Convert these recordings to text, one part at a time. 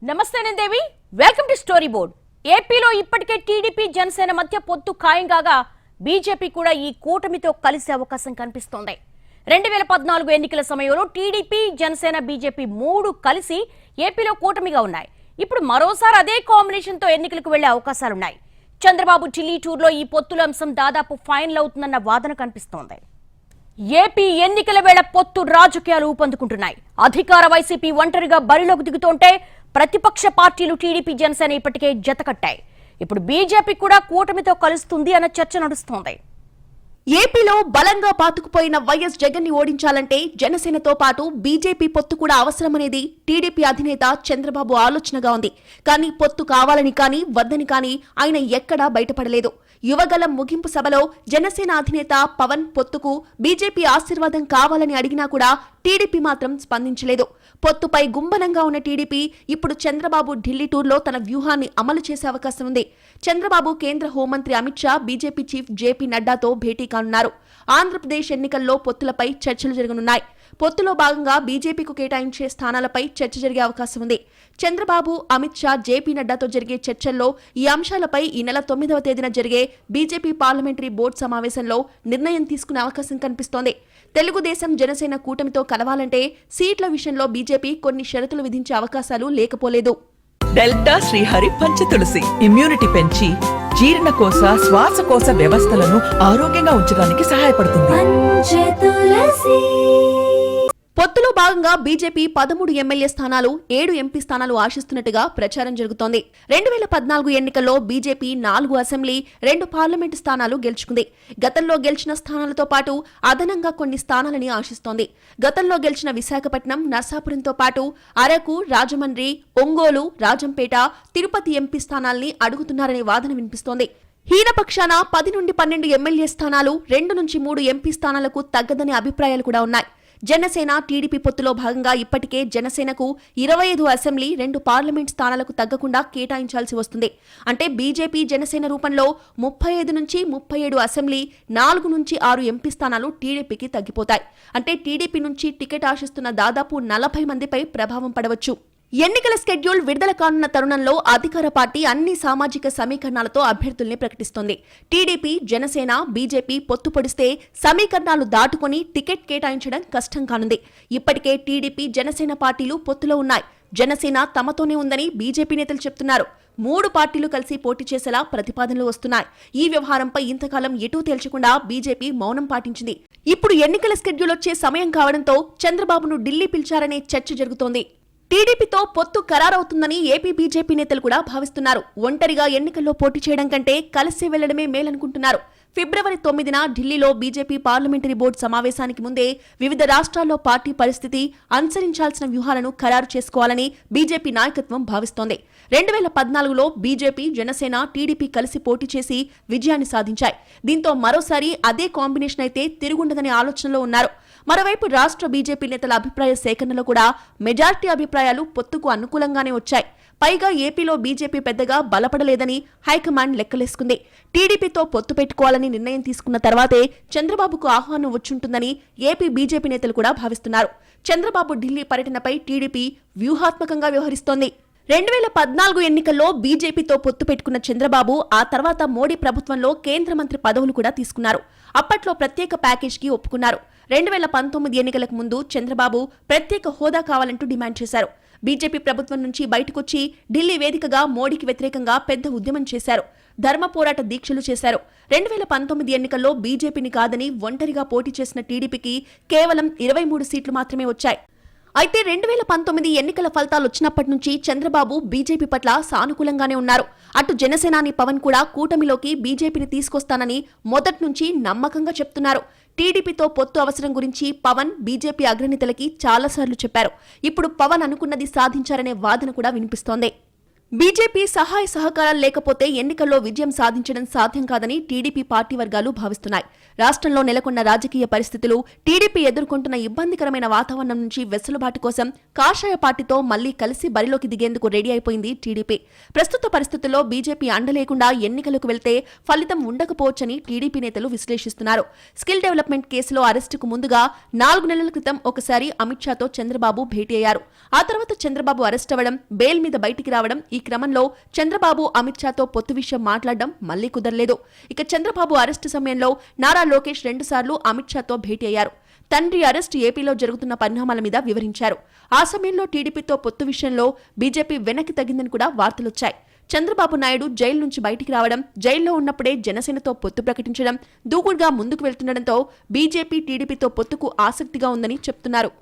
నమస్తే దేవి, welcome to story board. ఏపీలో ఇప్పటికే టీడీపీ జనసేన మధ్య పొత్తు ఖాయం కాగా బీజేపీ కూడా ఈ కూటమితో కలిసే అవకాశం కనిపిస్తోంది. 2014 ఎన్నికల సమయంలో టీడీపీ జనసేన బీజేపీ మూడు కలిసి ఏపీలో కూటమిగా ఉన్నాయి. ఇప్పుడు మరోసారి అదే కాంబినేషన్ తో ఎన్నికలకు వెళ్లే అవకాశాలున్నాయి. చంద్రబాబు ఢిల్లీ టూర్లో ఈ పొత్తుల అంశం దాదాపు ఫైనల్ అవుతుందన్న వాదన కనిపిస్తోంది. ఏపీ ఎన్నికల వేళ పొత్తు రాజకీయాలు ఊపందుకుంటున్నాయి. అధికార వైసీపీ ఒంటరిగా బరిలోకి దిగుతుంటే ప్రతిపక్ష పార్టీలు టీడీపీ జనసేన ఇప్పటికే జతకట్టాయి. ఇప్పుడు బీజేపీ కూడా కూటమితో కలుస్తుంది అన్న చర్చ నడుస్తోంది. ఏపీలో బలంగా పాతుకుపోయిన వైఎస్ జగన్ ని ఓడించాలంటే జనసేనతో పాటు బీజేపీ పొత్తు కూడా అవసరమనేది టీడీపీ అధినేత చంద్రబాబు ఆలోచనగా ఉంది. కానీ పొత్తు కావాలని కానీ వద్దని కానీ ఆయన ఎక్కడా బయటపడలేదు. యువగలం ముగింపు సభలో జనసేన అధినేత పవన్ పొత్తుకు బీజేపీ ఆశీర్వాదం కావాలని అడిగినా కూడా టీడీపీ మాత్రం స్పందించలేదు. పొత్తుపై గుంబనంగా ఉన్న టీడీపీ ఇప్పుడు చంద్రబాబు ఢిల్లీ టూర్లో తన వ్యూహాన్ని అమలు చేసే అవకాశం ఉంది. చంద్రబాబు కేంద్ర హోంమంత్రి అమిత్ షా, బీజేపీ చీఫ్ జేపీ నడ్డాతో భేటీ కానున్నారు. ఆంధ్రప్రదేశ్ ఎన్నికల్లో పొత్తులపై చర్చలు జరగనున్నాయి. పొత్తులో భాగంగా బీజేపీకు కేటాయించే స్థానాలపై చర్చ జరిగే అవకాశం ఉంది. చంద్రబాబు, అమిత్ షా, జేపీ నడ్డాతో జరిగే చర్చల్లో ఈ అంశాలపై ఈ నెల 9వ తేదీన జరిగే బీజేపీ పార్లమెంటరీ బోర్డు సమావేశంలో నిర్ణయం తీసుకునే అవకాశం కనిపిస్తోంది. తెలుగుదేశం జనసేన కూటమితో కలవాలంటే సీట్ల విషయంలో బీజేపీ కొన్ని షరతులు విధించే అవకాశాలు లేకపోలేదు. డెల్టా శ్రీహరి పంచతులసి ఇమ్యూనిటీ పెంచి జీర్ణకోశ, శ్వాసకోశ వ్యవస్థలను ఆరోగ్యంగా ఉంచడానికి సహాయపడుతుంది. పొత్తులో భాగంగా బీజేపీ 13 ఎమ్మెల్యే స్థానాలు, 7 ఎంపీ స్థానాలు ఆశిస్తున్నట్టుగా ప్రచారం జరుగుతోంది. 2014 ఎన్నికల్లో బీజేపీ 4 అసెంబ్లీ, 2 పార్లమెంటు స్థానాలు గెలుచుకుంది. గతంలో గెలిచిన స్థానాలతో పాటు అదనంగా కొన్ని స్థానాలని ఆశిస్తోంది. గతంలో గెలిచిన విశాఖపట్నం, నర్సాపురంతో పాటు అరకు, రాజమండ్రి, ఒంగోలు, రాజంపేట, తిరుపతి ఎంపీ స్థానాల్ని అడుగుతున్నారనే వాదన వినిపిస్తోంది. హీనపక్షాన 10 నుండి 12 ఎమ్మెల్యే స్థానాలు, 2 నుంచి 3 ఎంపీ స్థానాలకు తగ్గదనే అభిప్రాయాలు కూడా ఉన్నాయి. జనసేన టీడీపీ పొత్తులో భాగంగా ఇప్పటికే జనసేనకు 25 అసెంబ్లీ, 2 పార్లమెంట్ స్థానాలకు తగ్గకుండా కేటాయించాల్సి వస్తుంది. అంటే బీజేపీ జనసేన రూపంలో 35 నుంచి 37 అసెంబ్లీ, 4 నుంచి 6 ఎంపీ స్థానాలు టీడీపీకి తగ్గిపోతాయి. అంటే టీడీపీ నుంచి టికెట్ ఆశిస్తున్న దాదాపు 40 మందిపై ప్రభావం పడవచ్చు. ఎన్నికల స్కెడ్యూల్ విడుదల కానున్న తరుణంలో అధికార పార్టీ అన్ని సామాజిక సమీకరణాలతో అభ్యర్థుల్ని ప్రకటిస్తోంది. టీడీపీ, జనసేన, బీజేపీ పొత్తు పొడిస్తే సమీకరణాలు దాటుకుని టికెట్ కేటాయించడం కష్టం కానుంది. ఇప్పటికే టీడీపీ, జనసేన పార్టీలు పొత్తులో ఉన్నాయి. జనసేన తమతోనే ఉందని బీజేపీ నేతలు చెప్తున్నారు. 3 పార్టీలు కలిసి పోటీ చేసేలా ప్రతిపాదనలు వస్తున్నాయి. ఈ వ్యవహారంపై ఇంతకాలం ఎటూ తేల్చకుండా బీజేపీ మౌనం పాటించింది. ఇప్పుడు ఎన్నికల స్కెడ్యూల్ వచ్చే సమయం కావడంతో చంద్రబాబును ఢిల్లీ పిలిచారనే చర్చ జరుగుతోంది. టీడీపీతో పొత్తు ఖరారవుతుందని ఏపీ బీజేపీ నేతలు కూడా భావిస్తున్నారు. ఒంటరిగా ఎన్నికల్లో పోటీ చేయడం కంటే కలిసి వెళ్లడమే మేలనుకుంటున్నారు. ఫిబ్రవరి 9న ఢిల్లీలో బీజేపీ పార్లమెంటరీ బోర్డు సమావేశానికి ముందే వివిధ రాష్ట్రాల్లో పార్టీ పరిస్థితి, అనుసరించాల్సిన వ్యూహాలను ఖరారు చేసుకోవాలని బీజేపీ నాయకత్వం భావిస్తోంది. 2014లో బీజేపీ, జనసేన, టీడీపీ కలిసి పోటీ చేసి విజయాన్ని సాధించాయి. దీంతో మరోసారి అదే కాంబినేషన్ అయితే తిరుగుండదనే ఆలోచనలో ఉన్నారు. మరోవైపు రాష్ట్ర బీజేపీ నేతల అభిప్రాయ సేకరణలో కూడా మెజార్టీ అభిప్రాయాలు పొత్తుకు అనుకూలంగానే వచ్చాయి. పైగా ఏపీలో బీజేపీ పెద్దగా బలపడలేదని హైకమాండ్ లెక్కలేసుకుంది. టీడీపీతో పొత్తు పెట్టుకోవాలని నిర్ణయం తీసుకున్న తర్వాతే చంద్రబాబుకు ఆహ్వానం వచ్చుంటుందని ఏపీ బీజేపీ నేతలు కూడా భావిస్తున్నారు. చంద్రబాబు ఢిల్లీ పర్యటనపై టీడీపీ వ్యూహాత్మకంగా వ్యవహరిస్తోంది. 2014 ఎన్నికల్లో బీజేపీతో పొత్తు పెట్టుకున్న చంద్రబాబు ఆ తర్వాత మోడీ ప్రభుత్వంలో కేంద్ర మంత్రి పదవులు కూడా తీసుకున్నారు. అప్పట్లో ప్రత్యేక ప్యాకేజ్కి ఒప్పుకున్నారు. 2019 ఎన్నికలకు ముందు చంద్రబాబు ప్రత్యేక హోదా కావాలంటూ డిమాండ్ చేశారు. బీజేపీ ప్రభుత్వం నుంచి బయటకొచ్చి ఢిల్లీ వేదికగా మోడీకి వ్యతిరేకంగా పెద్ద ఉద్యమం చేశారు. ధర్మ పోరాట దీక్షలు చేశారు. 2019 ఎన్నికల్లో బీజేపీని కాదని ఒంటరిగా పోటీ చేసిన టీడీపీకి కేవలం 23 సీట్లు మాత్రమే వచ్చాయి. అయితే 2019 ఎన్నికల ఫలితాలు వచ్చినప్పటి నుంచి చంద్రబాబు బీజేపీ పట్ల సానుకూలంగానే ఉన్నారు. అటు జనసేనాని పవన్ కూడా కూటమిలోకి బీజేపీని తీసుకొస్తానని మొదటి నుంచి నమ్మకంగా చెప్తున్నారు. టీడీపీతో పొత్తు అవసరం గురించి పవన్ బీజేపీ అగ్రనేతలకి చాలాసార్లు చెప్పారు. ఇప్పుడు పవన్ అనుకున్నది సాధించారనే వాదన కూడా వినిపిస్తోంది. బీజేపీ సహాయ సహకారాలు లేకపోతే ఎన్నికల్లో విజయం సాధించడం సాధ్యం కాదని టీడీపీ పార్టీ వర్గాలు భావిస్తున్నాయి. రాష్ట్రంలో నెలకొన్న రాజకీయ పరిస్థితులు, టీడీపీ ఎదుర్కొంటున్న ఇబ్బందికరమైన వాతావరణం నుంచి వెసులుబాటు కోసం కాషాయ పార్టీతో మళ్లీ కలిసి బరిలోకి దిగేందుకు రెడీ అయిపోయింది టీడీపీ. ప్రస్తుత పరిస్థితుల్లో బీజేపీ అండ లేకుండా ఎన్నికలకు వెళ్తే ఫలితం ఉండకపోవచ్చని టీడీపీ నేతలు విశ్లేషిస్తున్నారు. స్కిల్ డెవలప్మెంట్ కేసులో అరెస్టుకు ముందుగా 4 నెలల క్రితం ఒకసారి అమిత్ షాతో చంద్రబాబు భేటీ అయ్యారు. ఆ తర్వాత చంద్రబాబు అరెస్ట్ అవ్వడం, బెయిల్ మీద బయటికి రావడం, ఈ క్రమంలో చంద్రబాబు అమిత్ షాతో పొత్తు విషయం మాట్లాడడం మళ్లీ కుదరలేదు. ఇక చంద్రబాబు అరెస్టు సమయంలో నారా లోకేష్ 2 సార్లు అమిత్ షాతో భేటీ అయ్యారు. తండ్రి అరెస్ట్, ఏపీలో జరుగుతున్న పరిణామాల మీద వివరించారు. ఆ సమయంలో టీడీపీతో పొత్తు విషయంలో బీజేపీ వెనక్కి తగ్గిందని కూడా వార్తలొచ్చాయి. చంద్రబాబు నాయుడు జైలు నుంచి బయటికి రావడం, జైల్లో ఉన్నప్పుడే జనసేనతో పొత్తు ప్రకటించడం, దూకుడుగా ముందుకు వెళ్తుండటంతో బీజేపీ టీడీపీతో పొత్తుకు ఆసక్తిగా ఉందని చెప్తున్నారు.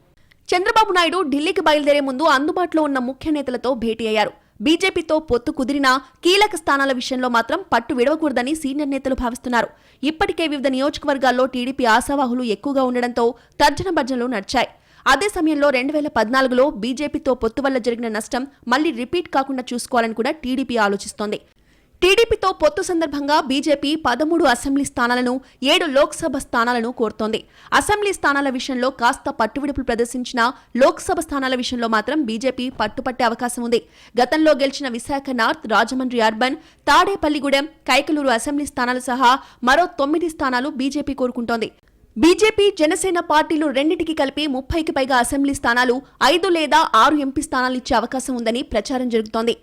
చంద్రబాబు నాయుడు ఢిల్లీకి బయలుదేరే ముందు అందుబాటులో ఉన్న ముఖ్య నేతలతో భేటీ అయ్యారు. బీజేపీతో పొత్తు కుదిరినా కీలక స్థానాల విషయంలో మాత్రం పట్టు విడవకూడదని సీనియర్ నేతలు భావిస్తున్నారు. ఇప్పటికే వివిధ నియోజకవర్గాల్లో టీడీపీ ఆశావాహులు ఎక్కువగా ఉండడంతో తర్జన భర్జనలు నడిచాయి. అదే సమయంలో 2014లో బీజేపీతో పొత్తు వల్ల జరిగిన నష్టం మళ్లీ రిపీట్ కాకుండా చూసుకోవాలని కూడా టీడీపీ ఆలోచిస్తోంది. టీడీపీతో పొత్తు సందర్భంగా బీజేపీ 13 అసెంబ్లీ స్థానాలను, 7 లోక్సభ స్థానాలను కోరుతోంది. అసెంబ్లీ స్థానాల విషయంలో కాస్త పట్టువిడుపులు ప్రదర్శించిన లోక్సభ స్థానాల విషయంలో మాత్రం బీజేపీ పట్టుపట్టే అవకాశం ఉంది. గతంలో గెలిచిన Visakha north, Rajahmundry urban, Tadepalligudem, Kaikaluru assembly స్థానాలు సహా మరో 9 స్థానాలు బీజేపీ కోరుకుంటోంది. బీజేపీ, జనసేన పార్టీలు రెండింటికి కలిపి 30కి పైగా అసెంబ్లీ స్థానాలు, 5 లేదా 6 ఎంపీ స్థానాలు ఇచ్చే అవకాశం ఉందని ప్రచారం జరుగుతోంది.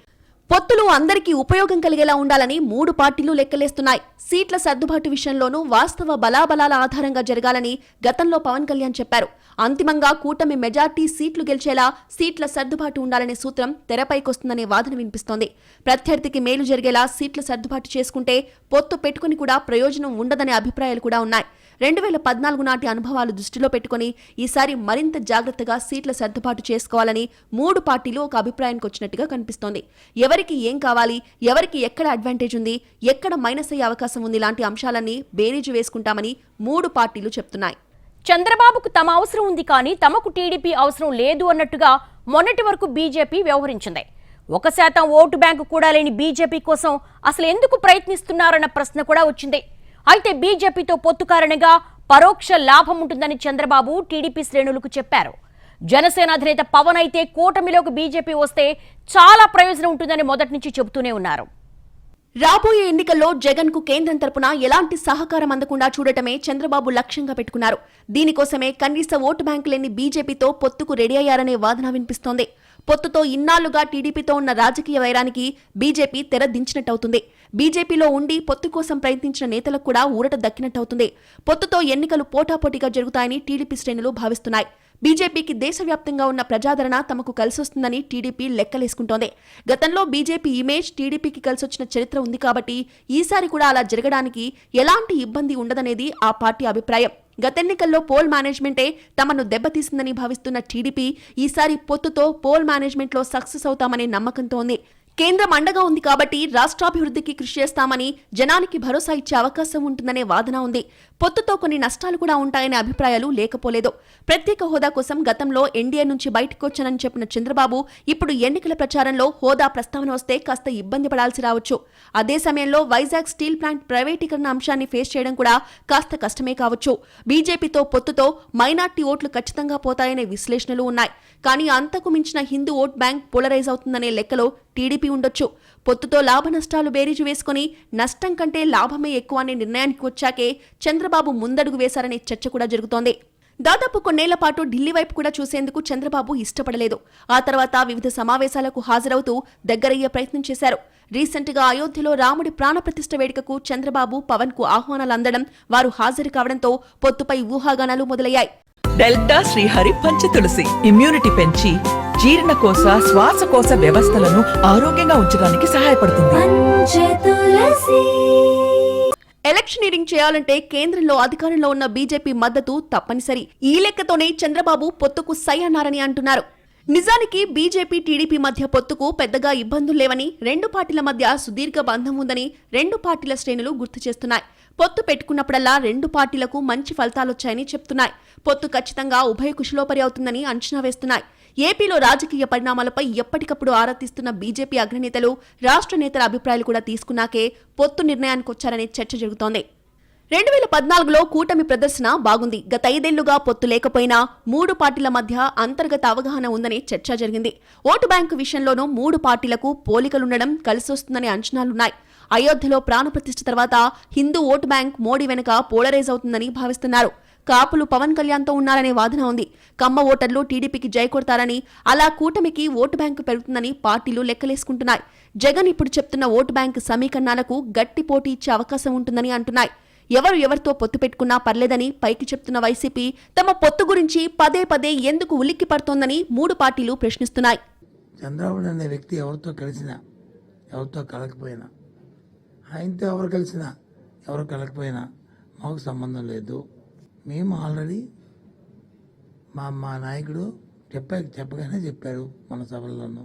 పొత్తులు అందరికీ ఉపయోగం కలిగేలా ఉండాలని 3 పార్టీలు లెక్కలేస్తున్నాయి. సీట్ల సర్దుబాటు విషయంలోనూ వాస్తవ బలాబలాల ఆధారంగా జరగాలని గతంలో పవన్ కళ్యాణ్ చెప్పారు. అంతిమంగా కూటమి మెజార్టీ సీట్లు గెలిచేలా సీట్ల సర్దుబాటు ఉండాలనే సూత్రం తెరపైకొస్తుందనే వాదన వినిపిస్తోంది. ప్రత్యర్థికి మేలు జరిగేలా సీట్ల సర్దుబాటు చేసుకుంటే పొత్తు పెట్టుకుని కూడా ప్రయోజనం ఉండదనే అభిప్రాయాలు కూడా ఉన్నాయి. 2014 నాటి అనుభవాలు దృష్టిలో పెట్టుకుని ఈసారి మరింత జాగ్రత్తగా సీట్ల సర్దుబాటు చేసుకోవాలని 3 పార్టీలు ఒక అభిప్రాయానికి వచ్చినట్టుగా కనిపిస్తోంది. ఎవరికి ఏం కావాలి, ఎవరికి ఎక్కడ అడ్వాంటేజ్ ఉంది, ఎక్కడ మైనస్ అయ్యే అవకాశం ఉంది లాంటి అంశాలన్నీ బేరీజు వేసుకుంటామని 3 పార్టీలు చెప్తున్నాయి. చంద్రబాబుకు తమ అవసరం ఉంది కానీ తమకు టీడీపీ అవసరం లేదు అన్నట్టుగా మొన్నటి వరకు బీజేపీ వ్యవహరించింది. 1% ఓటు బ్యాంకు కూడా లేని బీజేపీ కోసం అసలు ఎందుకు ప్రయత్నిస్తున్నారన్న ప్రశ్న కూడా వచ్చింది. అయితే బీజేపీతో పొత్తు కారణంగా పరోక్ష లాభం ఉంటుందని చంద్రబాబు టీడీపీ శ్రేణులకు చెప్పారు. జనసేన అధినేత పవన్ అయితే కూటమిలోకి బీజేపీ వస్తే చాలా ప్రయోజనం ఉంటుందని మొదటి నుంచి చెబుతూనే ఉన్నారు. రాబోయే ఎన్నికల్లో జగన్ కు కేంద్రం తరపున ఎలాంటి సహకారం అందకుండా చూడటమే చంద్రబాబు లక్ష్యంగా పెట్టుకున్నారు. దీనికోసమే కనీస ఓటు బ్యాంకు లేని బీజేపీతో పొత్తుకు రెడీ అయ్యారనే వాదన వినిపిస్తోంది. పొత్తుతో ఇన్నాళ్లుగా టీడీపీతో ఉన్న రాజకీయ వైరానికి బీజేపీ తెర దించినట్టవుతుంది. బీజేపీలో ఉండి పొత్తు కోసం ప్రయత్నించిన నేతలకు కూడా ఊరట దక్కినట్టవుతుంది. పొత్తుతో ఎన్నికలు పోటాపోటీగా జరుగుతాయని టీడీపీ శ్రేణులు భావిస్తున్నాయి. బీజేపీకి దేశవ్యాప్తంగా ఉన్న ప్రజాదరణ తమకు కలిసొస్తుందని టీడీపీ లెక్కలేసుకుంటోంది. గతంలో బీజేపీ ఇమేజ్ టీడీపీకి కలిసొచ్చిన చరిత్ర ఉంది కాబట్టి ఈసారి కూడా అలా జరగడానికి ఎలాంటి ఇబ్బంది ఉండదనేది ఆ పార్టీ అభిప్రాయం. గతెన్నికల్లో పోల్ మేనేజ్మెంటే తమను దెబ్బతీసిందని భావిస్తున్న టీడీపీ ఈసారి పొత్తుతో పోల్ మేనేజ్మెంట్లో సక్సెస్ అవుతామనే నమ్మకంతో ఉంది. కేంద్రం అండగా ఉంది కాబట్టి రాష్ట్రాభివృద్ధికి కృషి చేస్తామని జనానికి భరోసా ఇచ్చే అవకాశం ఉంటుందనే వాదన ఉంది. పొత్తుతో కొన్ని నష్టాలు కూడా ఉంటాయనే అభిప్రాయాలు లేకపోలేదు. ప్రత్యేక హోదా కోసం గతంలో ఎన్డీఏ నుంచి బయటకొచ్చానని చెప్పిన చంద్రబాబు ఇప్పుడు ఎన్నికల ప్రచారంలో హోదా ప్రస్తావన వస్తే కాస్త ఇబ్బంది పడాల్సి రావచ్చు. అదే సమయంలో వైజాగ్ స్టీల్ ప్లాంట్ ప్రైవేటీకరణ అంశాన్ని ఫేస్ చేయడం కూడా కాస్త కష్టమే కావచ్చు. బీజేపీతో పొత్తుతో మైనార్టీ ఓట్లు ఖచ్చితంగా పోతాయనే విశ్లేషణలు ఉన్నాయి. కానీ అంతకు మించిన హిందూ ఓట్ బ్యాంక్ పోలరైజ్ అవుతుందనే లెక్కలో టీడీపీ ఉండొచ్చు. పొత్తుతో లాభ నష్టాలు బేరీజు వేసుకుని నష్టం కంటే లాభమే ఎక్కువ అనే నిర్ణయానికి వచ్చాకే చంద్రబాబు ముందడుగు వేశారనే చర్చ కూడా జరుగుతోంది. దాదాపు కొన్నేళ్ల పాటు ఢిల్లీ వైపు కూడా చూసేందుకు చంద్రబాబు ఇష్టపడలేదు. ఆ తర్వాత వివిధ సమావేశాలకు హాజరవుతూ దగ్గరయ్యే ప్రయత్నం చేశారు. రీసెంట్ గా అయోధ్యలో రాముడి ప్రాణప్రతిష్ఠ వేడుకకు చంద్రబాబు, పవన్ కు ఆహ్వానాలు అందడం, వారు హాజరు కావడంతో పొత్తుపై ఊహాగానాలు మొదలయ్యాయి. డెల్టా శ్రీహరి పంచతులసి ఇమ్యూనిటీ పెంచి జీర్ణకోశ, శ్వాసకోశ వ్యవస్థలను ఆరోగ్యంగా ఉంచడానికి సహాయపడుతుంది. ఎలక్షనీరింగ్ చేయాలంటే కేంద్రంలో అధికారంలో ఉన్న బీజేపీ మద్దతు తప్పనిసరి. ఈ లెక్కతోనే చంద్రబాబు పొత్తుకు సై అన్నారని అంటున్నారు. నిజానికి బీజేపీ, టీడీపీ మధ్య పొత్తుకు పెద్దగా ఇబ్బందులు లేవని, 2 పార్టీల మధ్య సుదీర్ఘ బంధం ఉందని 2 పార్టీల శ్రేణులు గుర్తు చేస్తున్నాయి. పొత్తు పెట్టుకున్నప్పుడల్లా 2 పార్టీలకు మంచి ఫలితాలొచ్చాయని చెప్తున్నాయి. పొత్తు ఖచ్చితంగా ఉభయ కుశలోపరి అవుతుందని అంచనా వేస్తున్నాయి. ఏపీలో రాజకీయ పరిణామాలపై ఎప్పటికప్పుడు ఆరా తీస్తున్న బీజేపీ అగ్రనేతలు రాష్ట్ర నేతల అభిప్రాయాలు కూడా తీసుకున్నాకే పొత్తు నిర్ణయానికి వచ్చారనే చర్చ జరుగుతోంది. 2014లో కూటమి ప్రదర్శన బాగుంది. గత 5 ఏళ్లుగా పొత్తు లేకపోయినా 3 పార్టీల మధ్య అంతర్గత అవగాహన ఉందని చర్చ జరిగింది. ఓటు బ్యాంకు విషయంలోనూ 3 పార్టీలకు పోలికలుండడం కలిసొస్తుందనే అంచనాలున్నాయి. అయోధ్యలో ప్రాణప్రతిష్ఠ తర్వాత హిందూ ఓటు బ్యాంక్ మోడీ వెనుక పోలరైజ్ అవుతుందని భావిస్తున్నారు. కాపులు పవన్ కళ్యాణ్తో ఉన్నారనే వాదన ఉంది. కమ్మ ఓటర్లు టీడీపీకి జై కొడతారని, అలా కూటమికి ఓటు బ్యాంకు పెరుగుతుందని పార్టీలు లెక్కలేసుకుంటున్నాయి. జగన్ ఇప్పుడు చెప్తున్న ఓటు బ్యాంకు సమీకరణాలకు గట్టి పోటీ ఇచ్చే అవకాశం ఉంటుందని అంటున్నాయి. ఎవరితో పొత్తు పెట్టుకున్నా పర్లేదని పైకి చెప్తున్న వైసీపీ తమ పొత్తు గురించి పదే పదే ఎందుకు ఉలిక్కి పడుతోందని 3 పార్టీలు ప్రశ్నిస్తున్నాయి. చంద్రబాబు అనే వ్యక్తి ఎవరితో కలిసినా, ఎవరితో కలకపోయినా, ఆయనతో ఎవరు కలిసినా, ఎవరు కలకపోయినా మాకు సంబంధం లేదు. మేము ఆల్రెడీ మా నాయకుడు చెప్పగానే చెప్పారు మన సభల్లోనూ,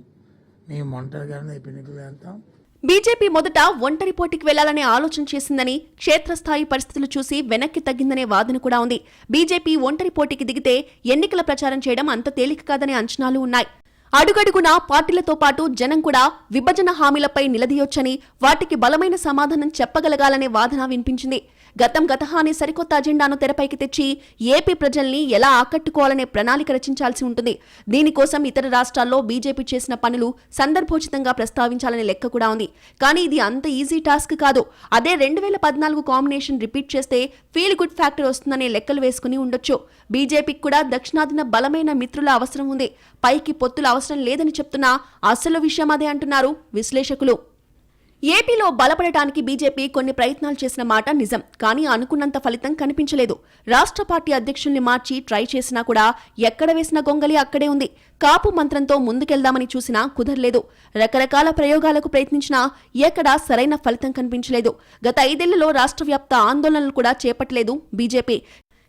మేము ఒంటరిగానే ఎన్నికలు వెళ్తాం. బీజేపీ మొదట ఒంటరి పోటీకి వెళ్లాలనే ఆలోచన చేసిందని, క్షేత్రస్థాయి పరిస్థితులు చూసి వెనక్కి తగ్గిందనే వాదన కూడా ఉంది. బీజేపీ ఒంటరి పోటీకి దిగితే ఎన్నికల ప్రచారం చేయడం అంత తేలిక కాదనే అంచనాలు ఉన్నాయి. అడుగడుగునా పార్టీలతో పాటు జనం కూడా విభజన హామీలపై నిలదీయొచ్చని, వాటికి బలమైన సమాధానం చెప్పగలగాలనే వాదన వినిపించింది. గతం అనే సరికొత్త అజెండాను తెరపైకి తెచ్చి ఏపీ ప్రజల్ని ఎలా ఆకట్టుకోవాలనే ప్రణాళిక రచించాల్సి ఉంటుంది. దీనికోసం ఇతర రాష్ట్రాల్లో బీజేపీ చేసిన పనులు సందర్భోచితంగా ప్రస్తావించాలనే లెక్క కూడా ఉంది. కానీ ఇది అంత ఈజీ టాస్క్ కాదు. అదే 2014 కాంబినేషన్ రిపీట్ చేస్తే ఫీల్ గుడ్ ఫ్యాక్టర్ వస్తుందనే లెక్కలు వేసుకుని ఉండొచ్చు. బీజేపీకి కూడా దక్షిణాదిన బలమైన మిత్రుల అవసరం ఉంది. పైకి పొత్తుల అవసరం లేదని చెప్తున్నా అసలు విషయం అదే అంటున్నారు విశ్లేషకులు. ఏపీలో బలపడటానికి బీజేపీ కొన్ని ప్రయత్నాలు చేసిన మాట నిజం. కానీ అనుకున్నంత ఫలితం కనిపించలేదు. రాష్ట్ర పార్టీ అధ్యక్షుల్ని మార్చి ట్రై చేసినా కూడా ఎక్కడ వేసిన గొంగలి అక్కడే ఉంది. కాపు మంత్రంతో ముందుకెళ్దామని చూసినా కుదరలేదు. రకరకాల ప్రయోగాలకు ప్రయత్నించినా ఎక్కడా సరైన ఫలితం కనిపించలేదు. గత 5 ఏళ్లలో రాష్ట్ర వ్యాప్త ఆందోళనలు కూడా చేపట్టలేదు బీజేపీ.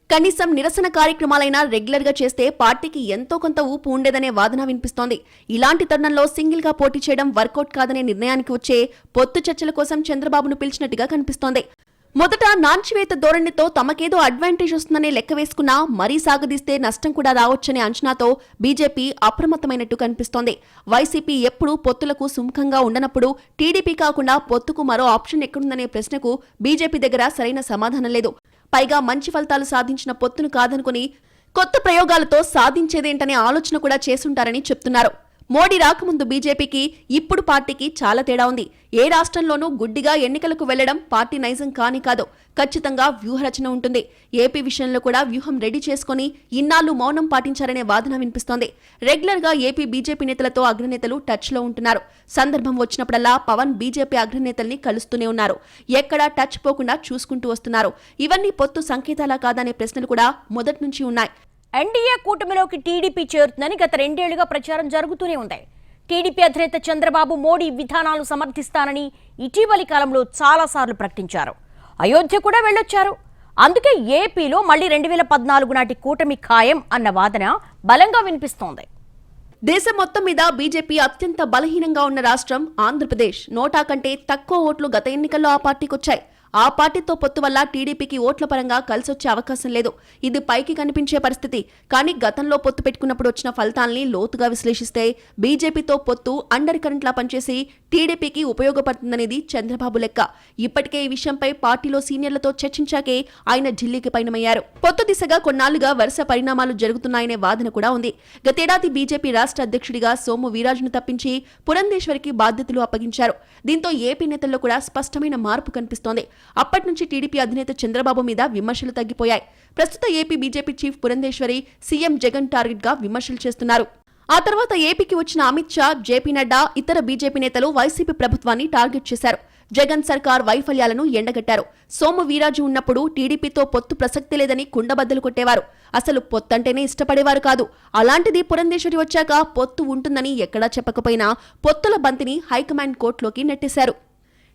కనీసం నిరసన కార్యక్రమాలైనా రెగ్యులర్ గా చేస్తే పార్టీకి ఎంతో కొంత ఊపు ఉండేదనే వాదన వినిపిస్తోంది. ఇలాంటి తరుణంలో సింగిల్ గా పోటీ చేయడం వర్కౌట్ కాదనే నిర్ణయానికి వచ్చే పొత్తు చర్చల కోసం చంద్రబాబును పిలిచినట్టుగా కనిపిస్తోంది. మొదట నాంచివేత ధోరణితో తమకేదో అడ్వాంటేజ్ వస్తుందనే లెక్క వేసుకున్నా మరీ సాగదీస్తే నష్టం కూడా రావచ్చనే అంచనాతో బీజేపీ అప్రమత్తమైనట్టు కనిపిస్తోంది. వైసీపీ ఎప్పుడూ పొత్తులకు సుముఖంగా ఉండనప్పుడు టీడీపీ కాకుండా పొత్తుకు మరో ఆప్షన్ ఎక్కడుందనే ప్రశ్నకు బీజేపీ దగ్గర సరైన సమాధానం లేదు. పైగా మంచి ఫలితాలు సాధించిన పొత్తును కాదనుకుని కొత్త ప్రయోగాలతో సాధించేదేంటనే ఆలోచన కూడా చేసుంటారని చెప్తున్నారు. మోడీ రాకముందు బీజేపీకి, ఇప్పుడు పార్టీకి చాలా తేడా ఉంది. ఏ రాష్ట్రంలోనూ గుడ్డిగా ఎన్నికలకు వెళ్లడం పార్టీ నైజం కాదు. ఖచ్చితంగా వ్యూహరచన ఉంటుంది. ఏపీ విషయంలో కూడా వ్యూహం రెడీ చేసుకుని ఇన్నాళ్లు మౌనం పాటించారనే వాదన వినిపిస్తోంది. రెగ్యులర్ గా ఏపీ బీజేపీ నేతలతో అగ్రనేతలు టచ్ లో ఉంటున్నారు. సందర్భం వచ్చినప్పుడల్లా పవన్ బీజేపీ అగ్రనేతల్ని కలుస్తూనే ఉన్నారు. ఎక్కడా టచ్ పోకుండా చూసుకుంటూ వస్తున్నారు. ఇవన్నీ పొత్తు సంకేతాలా కాదనే ప్రశ్నలు కూడా మొదటి నుంచి ఉన్నాయి. ఎన్డీఏ కూటమిలోకి టీడీపీ చేరుతుందని గత 2 ఏళ్లుగా ప్రచారం జరుగుతూనే ఉంది. టీడీపీ అధినేత చంద్రబాబు మోడీ విధానాలు సమర్థిస్తానని ఇటీవలి కాలంలో చాలాసార్లు ప్రకటించారు. అయోధ్య కూడా వెళ్ళొచ్చారు. అందుకే ఏపీలో మళ్లీ 2014 నాటి కూటమి ఖాయం అన్న వాదన బలంగా వినిపిస్తోంది. దేశం మొత్తం మీద బీజేపీ అత్యంత బలహీనంగా ఉన్న రాష్ట్రం ఆంధ్రప్రదేశ్. నోటా కంటే తక్కువ ఓట్లు గత ఎన్నికల్లో ఆ పార్టీకొచ్చాయి. ఆ పార్టీతో పొత్తు వల్ల టీడీపీకి ఓట్ల పరంగా కలిసొచ్చే అవకాశం లేదు. ఇది పైకి కనిపించే పరిస్థితి. కానీ గతంలో పొత్తు పెట్టుకున్నప్పుడు వచ్చిన ఫలితాల్ని లోతుగా విశ్లేషిస్తే బీజేపీతో పొత్తు అండర్ కరెంట్లా పనిచేసి టీడీపీకి ఉపయోగపడుతుందనేది చంద్రబాబు లెక్క. ఇప్పటికే ఈ విషయంపై పార్టీలో సీనియర్లతో చర్చించాకే ఆయన ఢిల్లీకి పయనమయ్యారు. పొత్తు దిశగా కొన్నాళ్లుగా వరుస పరిణామాలు జరుగుతున్నాయనే వాదన కూడా ఉంది. గతేడాది బీజేపీ రాష్ట్ర అధ్యక్షుడిగా సోము వీరాజును తప్పించి పురంధేశ్వరికి బాధ్యతలు అప్పగించారు. దీంతో ఏపీ నేతల్లో కూడా స్పష్టమైన మార్పు కనిపిస్తోంది. అప్పటి నుంచి టీడీపీ అధినేత చంద్రబాబు మీద విమర్శలు తగ్గిపోయాయి. ప్రస్తుత AP BJP chief Purandeswari CM Jagan target గా విమర్శలు చేస్తున్నారు. ఆ తర్వాత ఏపీకి వచ్చిన అమిత్ షా, జేపీ నడ్డా, ఇతర బీజేపీ నేతలు వైసీపీ ప్రభుత్వాన్ని టార్గెట్ చేశారు. జగన్ సర్కార్ వైఫల్యాలను ఎండగట్టారు. సోము వీరాజు ఉన్నప్పుడు టీడీపీతో పొత్తు ప్రసక్తి లేదని కుండబద్దలు కొట్టేవారు. అసలు పొత్తంటేనే ఇష్టపడేవారు కాదు. అలాంటిది పురంధేశ్వరి వచ్చాక పొత్తు ఉంటుందని ఎక్కడా చెప్పకపోయినా పొత్తుల బంతిని హైకమాండ్ కోర్టులోకి నెట్టేశారు.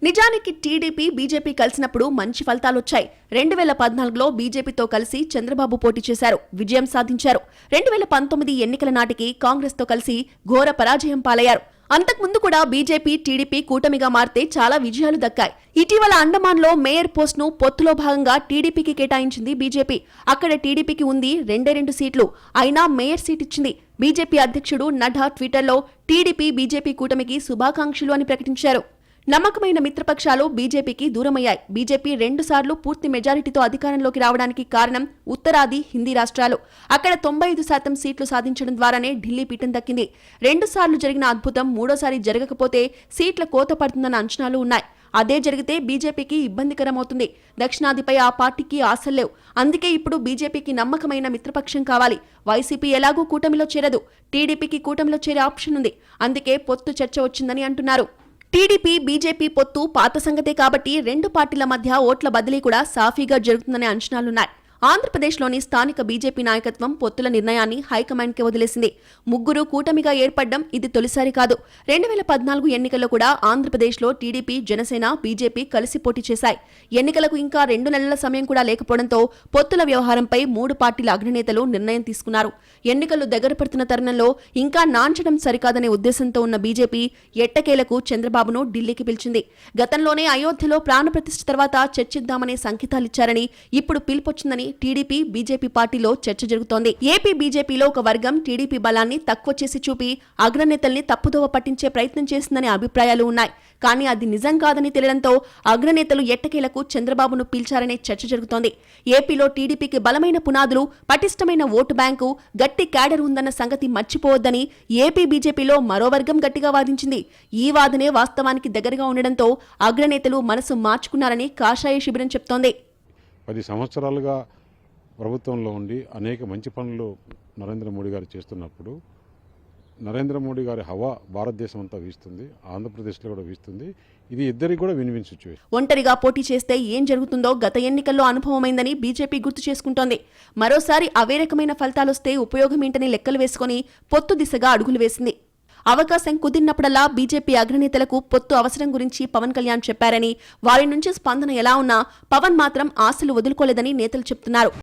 నిజానికి టీడీపీ, బీజేపీ కలిసినప్పుడు మంచి ఫలితాలొచ్చాయి. 2014లో బీజేపీతో కలిసి చంద్రబాబు పోటీ చేశారు, విజయం సాధించారు. 2019 ఎన్నికల నాటికి కాంగ్రెస్ తో కలిసి ఘోర పరాజయం పాలయ్యారు. అంతకుముందు కూడా బీజేపీ, టీడీపీ కూటమిగా మారితే చాలా విజయాలు దక్కాయి. ఇటీవల అండమాన్లో మేయర్ పోస్టును పొత్తులో భాగంగా టీడీపీకి కేటాయించింది బీజేపీ. అక్కడ టీడీపీకి ఉంది 2 సీట్లు. అయినా మేయర్ సీట్ ఇచ్చింది. బీజేపీ అధ్యక్షుడు నడ్డా ట్విట్టర్లో టీడీపీ బీజేపీ కూటమికి శుభాకాంక్షలు అని ప్రకటించారు. నమ్మకమైన మిత్రపక్షాలు బీజేపీకి దూరమయ్యాయి. బీజేపీ 2 సార్లు పూర్తి మెజారిటీతో అధికారంలోకి రావడానికి కారణం ఉత్తరాది హిందీ రాష్ట్రాలు. అక్కడ 95% సీట్లు సాధించడం ద్వారానే ఢిల్లీ పీఠం దక్కింది. 2 సార్లు జరిగిన అద్భుతం మూడోసారి జరగకపోతే సీట్ల కోత పడుతుందన్న అంచనాలు ఉన్నాయి. అదే జరిగితే బీజేపీకి ఇబ్బందికరమవుతుంది. దక్షిణాదిపై ఆ పార్టీకి ఆశలు లేవు. అందుకే ఇప్పుడు బీజేపీకి నమ్మకమైన మిత్రపక్షం కావాలి. వైసీపీ ఎలాగూ కూటమిలో చేరదు. టీడీపీకి కూటమిలో చేరే ఆప్షన్ ఉంది. అందుకే పొత్తు చర్చ వచ్చిందని అంటున్నారు. టీడీపీ బీజేపీ పొత్తు పాత సంగతే కాబట్టి 2 పార్టీల మధ్య ఓట్ల బదిలీ కూడా సాఫీగా జరుగుతుందనే అంచనాలున్నాయి. ఆంధ్రప్రదేశ్లోని స్థానిక బీజేపీ నాయకత్వం పొత్తుల నిర్ణయాన్ని హైకమాండ్కి వదిలేసింది. 3 కూటమిగా ఏర్పడడం ఇది తొలిసారి కాదు. 2014 ఎన్నికల్లో కూడా ఆంధ్రప్రదేశ్లో టీడీపీ, జనసేన, బీజేపీ కలిసి పోటీ చేశాయి. ఎన్నికలకు ఇంకా 2 నెలల సమయం కూడా లేకపోవడంతో పొత్తుల వ్యవహారంపై 3 పార్టీల అగ్రనేతలు నిర్ణయం తీసుకున్నారు. ఎన్నికలు దగ్గర పడుతున్న తరుణంలో ఇంకా నాంచడం సరికాదనే ఉద్దేశంతో ఉన్న బీజేపీ ఎట్టకేలకు చంద్రబాబును ఢిల్లీకి పిలిచింది. గతంలోనే అయోధ్యలో ప్రాణప్రతిష్ఠ తర్వాత చర్చిద్దామనే సంకేతాలిచ్చారని, ఇప్పుడు పిలుపొచ్చిందని టీడీపీ బీజేపీ పార్టీలో చర్చ జరుగుతోంది. ఏపీ బీజేపీలో ఒక వర్గం టీడీపీ బలాన్ని తక్కువ చేసి చూపి అగ్రనేతల్ని తప్పుదోవ పట్టించే ప్రయత్నం చేసిందనే అభిప్రాయాలు ఉన్నాయి. కానీ అది నిజం కాదని తెలియడంతో అగ్రనేతలు ఎట్టకేలకు చంద్రబాబును పిలిచారనే చర్చ జరుగుతోంది. ఏపీలో టీడీపీకి బలమైన పునాదులు, పటిష్టమైన ఓటు బ్యాంకు, గట్టి క్యాడర్ ఉందన్న సంగతి మర్చిపోవద్దని ఏపీ బీజేపీలో మరో వర్గం గట్టిగా వాదించింది. ఈ వాదనే వాస్తవానికి దగ్గరగా ఉండడంతో అగ్రనేతలు మనసు మార్చుకున్నారని కాషాయ శిబిరం చెప్తోంది. 10 సంవత్సరాలుగా ప్రభుత్వంలో ఉండి అనేక మంచి పనులు నరేంద్ర మోడీ గారు చేస్తున్నప్పుడు నరేంద్ర మోడీ గారి హవా భారతదేశం అంతా వీస్తుంది, ఆంధ్రప్రదేశ్లో కూడా వీస్తుంది. ఇది ఇద్దరికి కూడా విన్-విన్ సిచ్యువేషన్. ఒంటరిగా పోటీ చేస్తే ఏం జరుగుతుందో గత ఎన్నికల్లో అనుభవమైందని బీజేపీ గుర్తు చేసుకుంటోంది. మరోసారి అవే రకమైన ఫలితాలొస్తే ఉపయోగమేంటని లెక్కలు వేసుకుని పొత్తు దిశగా అడుగులు వేసింది. అవకాశం కుదిరినప్పుడల్లా బీజేపీ అగ్రనేతలకు పొత్తు అవసరం గురించి పవన్ కళ్యాణ్ చెప్పారని, వారి నుంచి స్పందన ఎలా ఉన్నా పవన్ మాత్రం ఆశలు వదులుకోలేదని నేతలు చెప్తున్నారు.